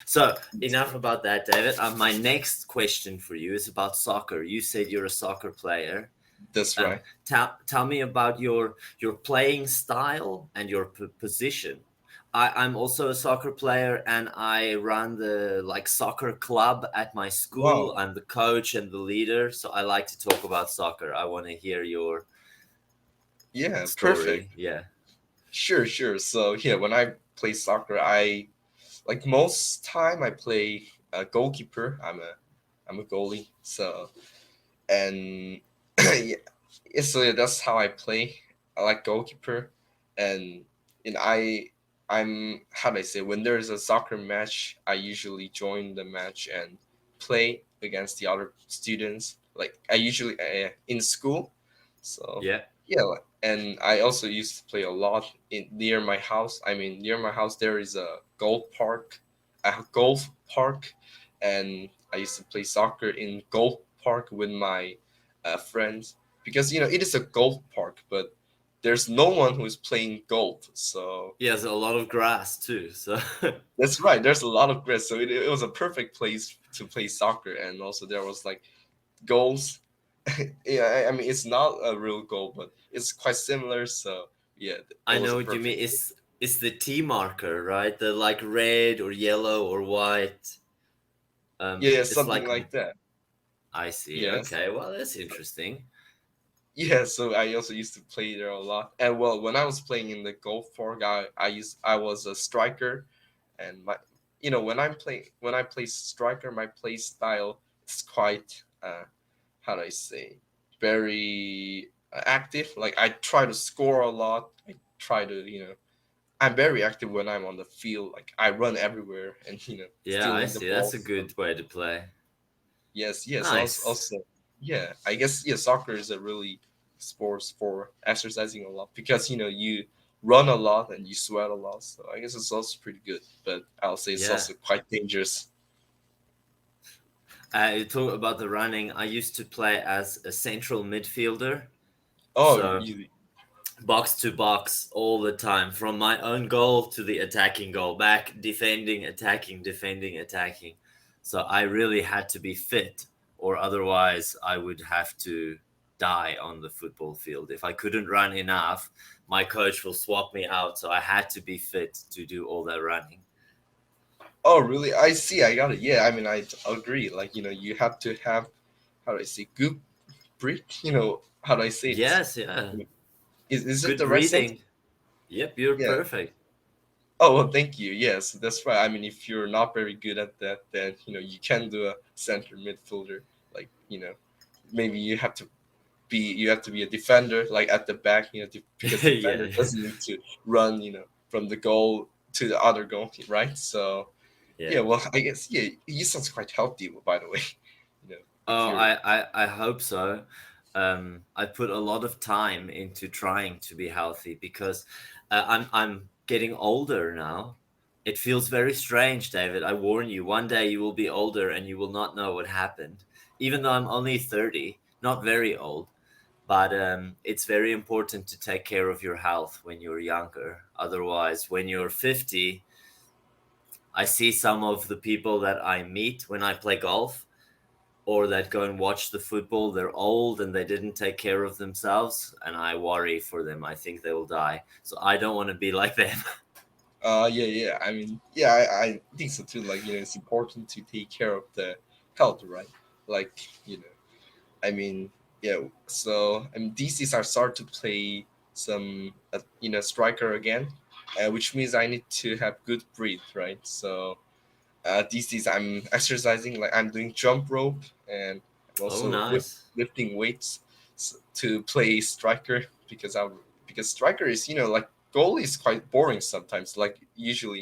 So enough about that, David. My next question for you is about soccer. You said you're a soccer player. That's right. Tell me about your playing style and your position. I'm also a soccer player, and I run the like soccer club at my school. Wow. I'm the coach and the leader, so I like to talk about soccer. I want to hear your Yeah, story. perfect. Yeah. Sure, sure. So yeah, when I play soccer, I like most time I play goalkeeper. I'm a goalie. So and yeah, so yeah, that's how I play. I like goalkeeper, and I'm how do I say, when there's a soccer match, I usually join the match and play against the other students. Like I usually in school, so Yeah. yeah, and I also used to play a lot in near my house. I mean, near my house there is a golf park, and I used to play soccer in golf park with my friends, because it is a golf park, but there's no one who is playing golf. So Yeah, there's a lot of grass too. So that's right. There's a lot of grass, so it was a perfect place to play soccer, and also there was like goals. Yeah, I mean it's not a real goal, but it's quite similar. So yeah, it I was a know what you perfect. mean. It's the T marker, right? The like red or yellow or white. Yeah, It's something like like that. I see. Yes. Okay, well that's interesting. Yeah, so I also used to play there a lot. And well, when I was playing in the golf park, I was a striker, and my when I play striker, my play style is quite how do I say, very active. Like I try to score a lot. I try to I'm very active when I'm on the field. Like I run everywhere and Yeah, I stealing the see. That's ball. a good way to play. Yes, yes. Nice. Also, yeah. I guess yeah. Soccer is a really sports for exercising a lot, because you run a lot and you sweat a lot. So I guess it's also pretty good. But I'll say it's Yeah. also quite dangerous. You talk about the running. I used to play as a central midfielder. Oh, So you. box to box all the time, from my own goal to the attacking goal, back defending, attacking, defending, attacking. So I really had to be fit, or otherwise I would have to die on the football field. If I couldn't run enough, my coach will swap me out. So I had to be fit to do all that running. Oh, really? I see. I got it. Yeah. I mean, agree. Like you have to have, how do I say, good breath. How do I say it? Yes, yeah. Is it Good the right sentence? breathing. Yep, you're Yeah. perfect. Oh, well, thank you. Yes, that's right. I mean, if you're not very good at that, then you can do a center midfielder. Like maybe you have to be a defender, like at the back. Because Yeah, defender yeah. doesn't need to run. From the goal to the other goal, right? So Yeah. yeah. Well, I guess yeah. He sounds quite healthy, by the way. If Oh, you're. I hope so. I put a lot of time into trying to be healthy because I'm getting older now. It feels very strange, David. I warn you, one day you will be older and you will not know what happened. Even though I'm only 30, not very old, but it's very important to take care of your health when you're younger. Otherwise, when you're 50, I see some of the people that I meet when I play golf or that go and watch the football. They're old and they didn't take care of themselves, and I worry for them. I think they will die. So I don't want to be like them. Yeah, yeah. I mean, yeah, I think so too. Like it's important to take care of the health, right? Like you know. I mean, yeah. So these days I start to play some, striker again, which means I need to have good breath, right? So these days I'm exercising, like I'm doing jump rope, and I'm Oh, also nice. lifting weights to play striker, because striker is like goalie is quite boring sometimes. Like usually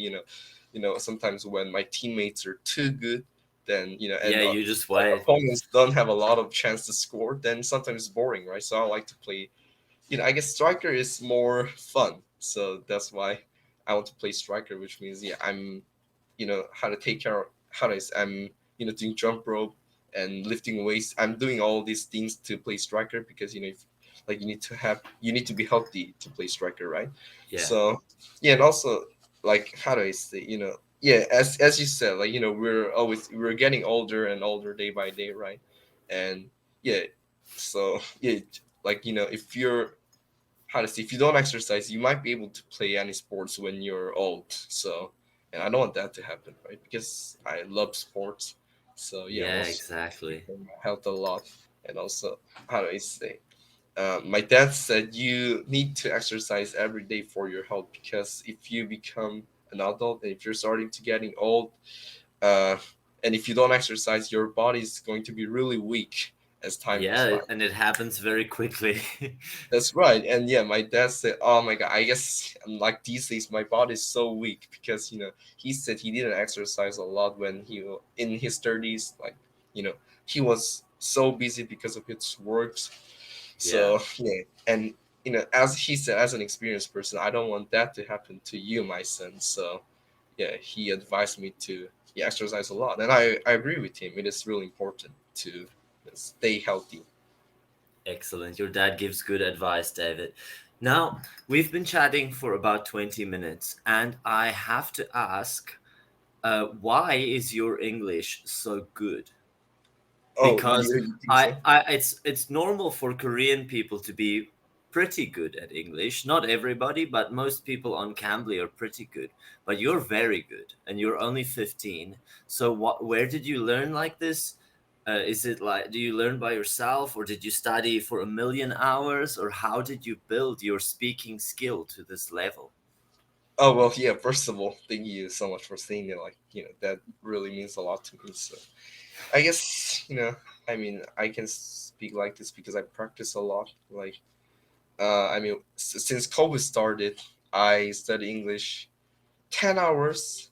sometimes when my teammates are too good, then Yeah, and you just my wait. opponents don't have a lot of chance to score, then sometimes it's boring, right? So I like to play. I guess striker is more fun, so that's why I want to play striker, which means yeah, I'm how to take care of how to I'm doing jump rope and lifting weights. I'm doing all these things to play striker, because if, like you need to be healthy to play striker, right? Yeah. So yeah, and also like how do I say yeah, as you said, like we're getting older and older day by day, right? And yeah, so yeah, like if you're how to say, if you don't exercise, you might be able to play any sports when you're old. So, and I don't want that to happen, right? Because I love sports. So yeah, I'm Yeah, also exactly. for my health a lot, and also how do I say? My dad said you need to exercise every day for your health because if you become an adult and if you're starting to getting old, uh, and if you don't exercise, your body is going to be really weak as time goes Yeah, by. and it happens very quickly. That's right. And yeah, my dad said, "Oh my God, I guess like these days my body is so weak because he said he didn't exercise a lot when in his 30s. Like you know he was so busy because of his works. Yeah. So yeah, and as he said, as an experienced person, I don't want that to happen to you, my son. So yeah, he advised me to exercise a lot, and I agree with him. It is really important to stay healthy. Excellent. Your dad gives good advice, David. Now, we've been chatting for about 20 minutes, and I have to ask, why is your English so good? Oh, Because you think so? it's normal for Korean people to be pretty good at English. Not everybody, but most people on Cambly are pretty good. But you're very good, and you're only 15. So where did you learn like this? Is it like, do you learn by yourself, or did you study for a million hours, or how did you build your speaking skill to this level? Oh well, yeah. First of all, thank you so much for saying it. Like that really means a lot to me. So I guess I mean, I can speak like this because I practice a lot. Like I mean, since COVID started, I study English 10 hours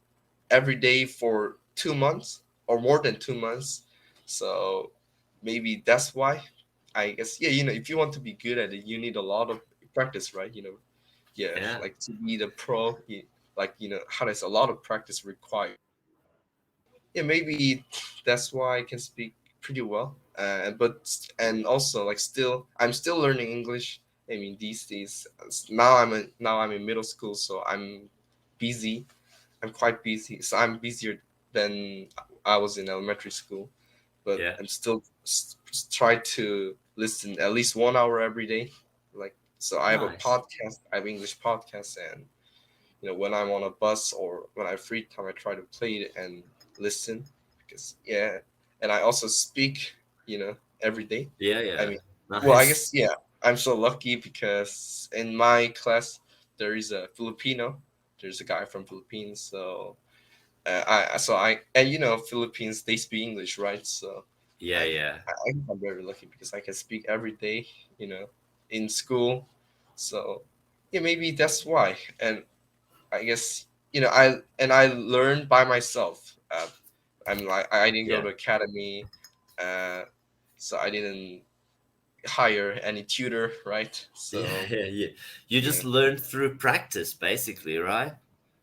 every day for 2 months or more than 2 months. So maybe that's why. I guess yeah. If you want to be good at it, you need a lot of practice, right? Yeah, Yeah, like to be the pro, like how does a lot of practice required. Yeah, maybe that's why I can speak pretty well. And also like I'm still learning English. I mean these days now I'm in middle school, so I'm busy. I'm quite busy, so I'm busier than I was in elementary school. But yeah, I'm still try to listen at least 1 hour every day. Like so, I have a nice. podcast. I have English podcasts, and when I'm on a bus or when I have free time, I try to play it and listen because yeah, and I also speak, every day. Yeah, I yeah, mean, well, I nice. guess yeah, I'm so lucky because in my class there is a Filipino. There's a guy from Philippines, so I and Philippines they speak English, right? So Yeah, I yeah. I think I'm very lucky because I can speak every day, in school. So yeah, maybe that's why. And I guess I learned by myself. I'm like I didn't go Yeah. to academy, uh, so I didn't hire any tutor, right? Yeah, So yeah, yeah. You yeah, just learn through practice, basically, right?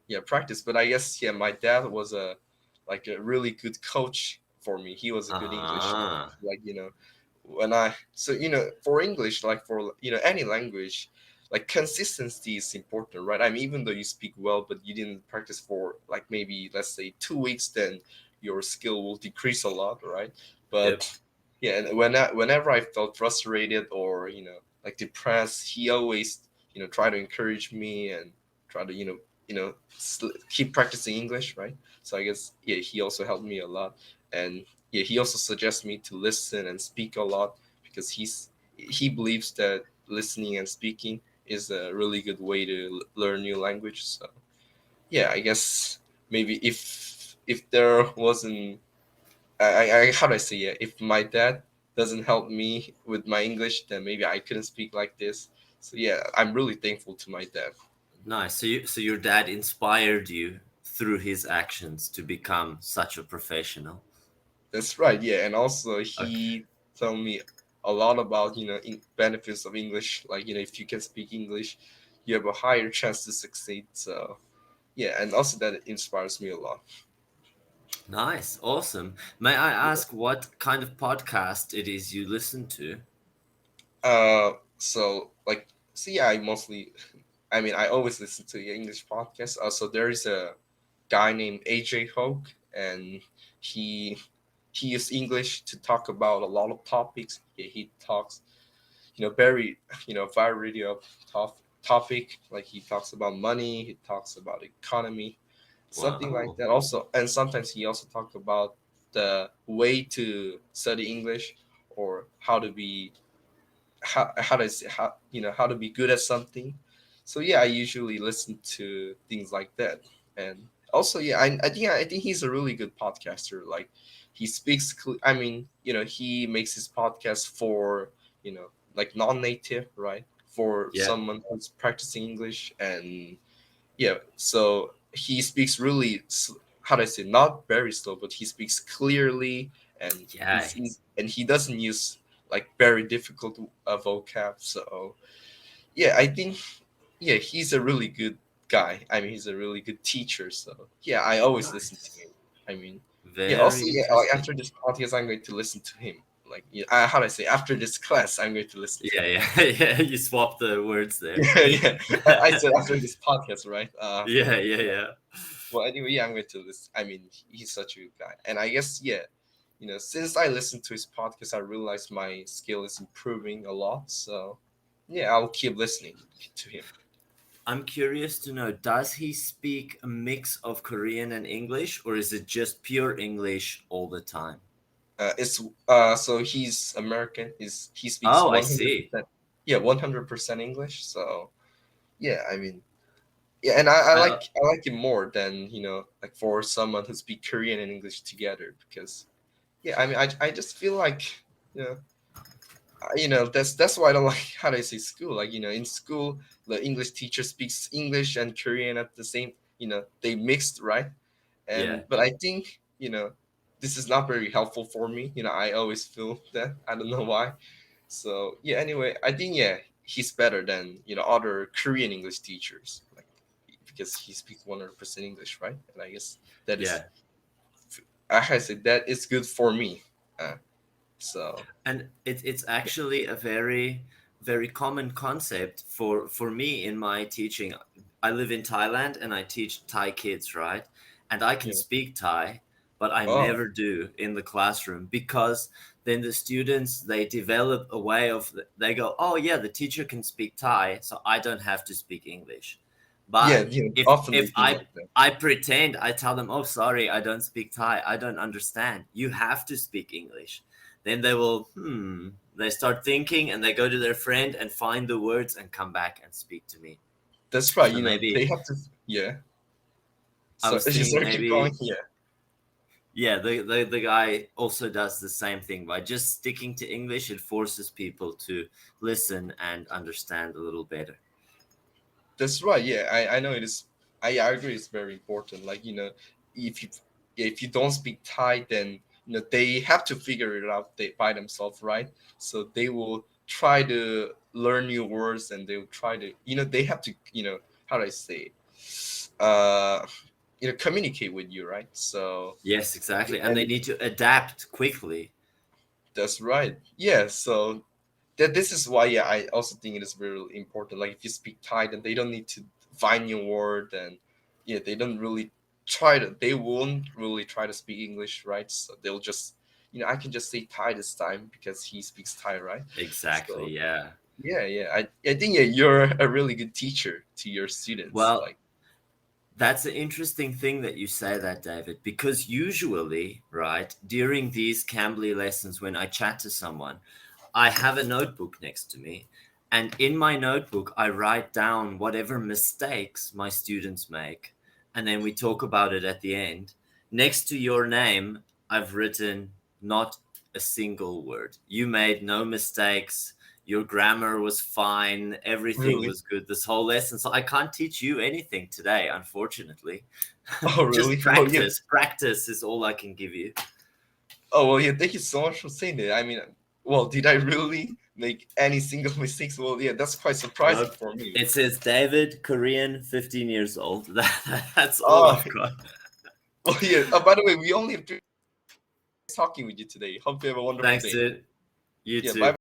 yeah, practice. But I guess yeah, my dad was a really good coach for me. He was a good English coach. Ah, Like when I so for English, like for any language, like consistency is important, right? I mean, even though you speak well, but you didn't practice for like maybe let's say 2 weeks, then your skill will decrease a lot, right? yep. But yeah, and whenever I felt frustrated or like depressed, he always try to encourage me and try to keep practicing English, right? So I guess yeah, he also helped me a lot, and yeah, he also suggests me to listen and speak a lot because he believes that listening and speaking is a really good way to learn new language. So yeah, I guess maybe if there wasn't I how do I say it? If my dad doesn't help me with my English, then maybe I couldn't speak like this. So yeah, I'm really thankful to my dad. Nice. So your dad inspired you through his actions to become such a professional. That's right. Yeah, and also Okay. he told me a lot about benefits of English. Like if you can speak English, you have a higher chance to succeed. So yeah, and also that inspires me a lot. Nice. Awesome. May I Yeah. ask what kind of podcast it is you listen to? So like, yeah, I always listen to the English podcast. Also, there is a guy named AJ Hogue, and he he uses English to talk about a lot of topics. He talks, very, variety of topic. Like he talks about money, he talks about economy, something like Wow. that. Also, and sometimes he also talk about the way to study English, or how to be how to say, how to be good at something. So yeah, I usually listen to things like that. And also, yeah, I think he's a really good podcaster. Like he speaks I mean, he makes his podcast for, like non-native, right, for Yeah. someone who's practicing English. And yeah, so he speaks really how do I say, not very slow, but he speaks clearly. And Yeah. and he doesn't use like very difficult vocab. So yeah, I think, yeah, he's a really good guy. I mean, he's a really good teacher. So yeah, I always listen to Nice. him. I mean, yeah. Also, Very yeah, like interesting. after this podcast, I'm going to listen to him. Like, yeah, how do I say? After this class, I'm going to listen to Yeah, him. yeah, yeah. You swapped the words there. Yeah, yeah. I said after this podcast, right? Yeah, yeah, Yeah. yeah. Well, anyway, yeah, I'm going to listen. I mean, he's such a good guy, and I guess, yeah, since I listened to his podcast, I realized my skill is improving a lot. So yeah, I'll keep listening to him. I'm curious to know, does he speak a mix of Korean and English, or is it just pure English all the time? It's so he's American. He speaks Oh, I one hundred see. percent. Yeah, 100% English. So yeah, I mean, yeah, and I I, like it more than, like for someone who speak Korean and English together. Because yeah, I mean, I just feel like, you know that's why I don't like how do I say school. Like, in school, the English teacher speaks English and Korean at the same, they mixed, right? yeah, And but I think, this is not very helpful for me. I always feel that, I don't know why. So yeah, anyway, I think, yeah, he's better than, other Korean English teachers, like, because he speaks 100% English, right? And I guess that is, yeah. I said, that is good for me. uh, so And it's actually a very, very common concept for me in my teaching. I live in Thailand and I teach Thai kids, right? And I can yeah. speak Thai, but I Oh never do in the classroom, because then the students, they develop a way of, they go, oh yeah, the teacher can speak Thai, so I don't have to speak English. yeah, But yeah, if often they if think I like that. I pretend, I tell them, oh sorry, I don't speak Thai, I don't understand, you have to speak English, then they will, they start thinking and they go to their friend and find the words and come back and speak to me. That's right. So They maybe, have to. Yeah. I So was just thinking, sorry, keep going. maybe, Yeah. yeah, the guy also does the same thing. By just sticking to English, it forces people to listen and understand a little better. That's right. Yeah, I know it is. I agree. It's very important. Like, if you if you don't speak Thai, then, they have to figure it out by themselves, right? So they will try to learn new words, and they will try to, they have to, how do I say, uh, communicate with you, right? So Yes, exactly. And they and need to adapt quickly. that's right. Yeah. So that this is why, yeah, I also think it is very important. Like if you speak Thai, then they don't need to find new word. And yeah, they won't really try to speak English, right? So they'll just, I can just say Thai this time because he speaks Thai, right? Exactly, So yeah. yeah, yeah, I think, yeah, you're a really good teacher to your students. Well, Like, that's an interesting thing that you say that, David, because usually, right, during these Cambly lessons, when I chat to someone, I have a notebook next to me. And in my notebook, I write down whatever mistakes my students make. And then we talk about it at the end. Next to your name, I've written not a single word. You made no mistakes. Your grammar was fine. Everything really? was good this whole lesson. So I can't teach you anything today, unfortunately. Oh, Just really? Oh, yeah. practice. Practice is all I can give you. Oh, well, yeah. Thank you so much for saying that. I mean, well, did I really make any single mistakes? Well, yeah, that's quite surprising Nope. for me. It says David, Korean, 15 years old. That's all Oh, I've got. well, yeah. By the way, we only have talking with you today. Hope you have a wonderful Thanks, day. dude. You Yeah, bye. too.